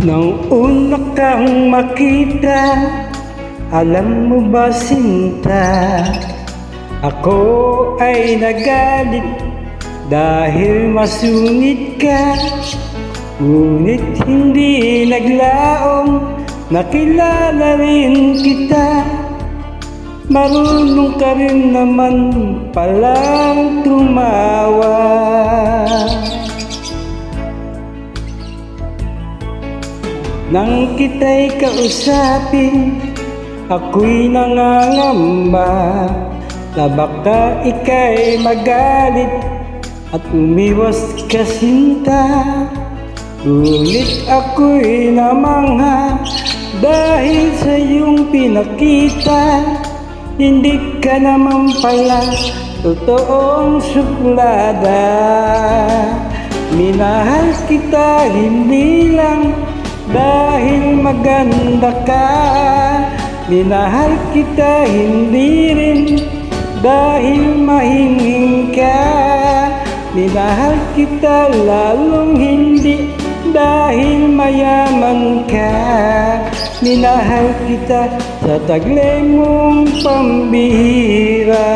Nang una kang makita, alam mo ba sinta, ako ay nagalit dahil masungit ka. Ngunit hindi naglaong nakilala rin kita. Marunong ka rin naman palang tumawa. Nang kita'y kausapin, ako'y nangangamba na baka ika'y magalit at umiwas ka sinta. Ngunit ako'y namangha dahil sa iyong pinakita. Hindi ka naman pala totoong suplada. Minahal kita hindi lang dahil maganda ka. Minahal kita hindi rin dahil mahinging ka. Minahal kita lalong hindi dahil mayaman ka. Minahal kita sa taglay mong pambihira.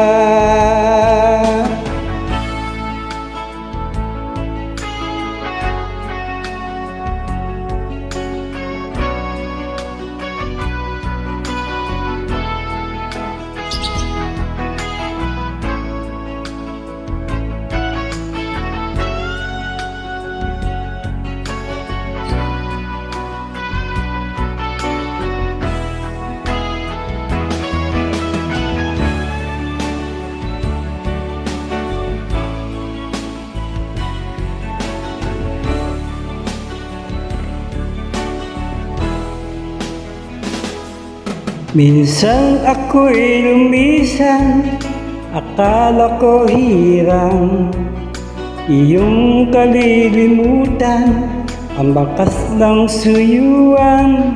Minsan ako'y lumisan, akala ko hirang iyong kalilimutan, ang bakas ng suyuan.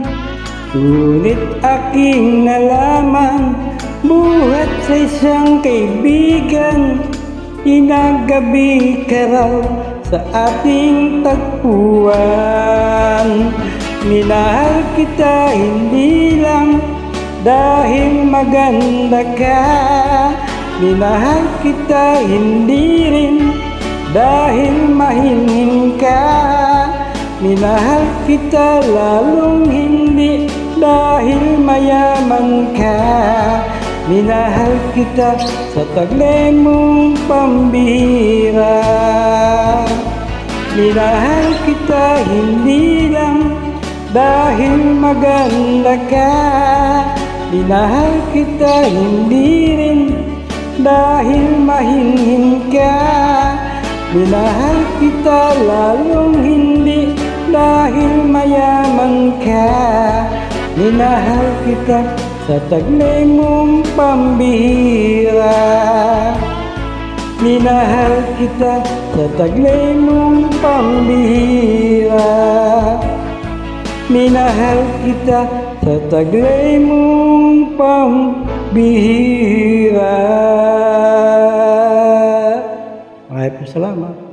Ngunit aking nalaman, buhat sa isang kaibigan, inagabi ka raw sa ating tagpuan. Minahal kita hindi lang dahil maganda ka. Minahal kita hindi rin dahil mahingin ka. Minahal kita lalong hindi dahil mayaman ka. Minahal kita sa taglay mong pambihira. Minahal kita hindi lang dahil maganda ka. Minahal kita hindi rin dahil mahingin ka. Minahal kita lalong hindi dahil mayaman ka. Minahal kita sa taglay mong pambihira. Minahal kita sa taglay mong pambihira. Minahal kita sa taglay mong pambihira. Maraming salamat.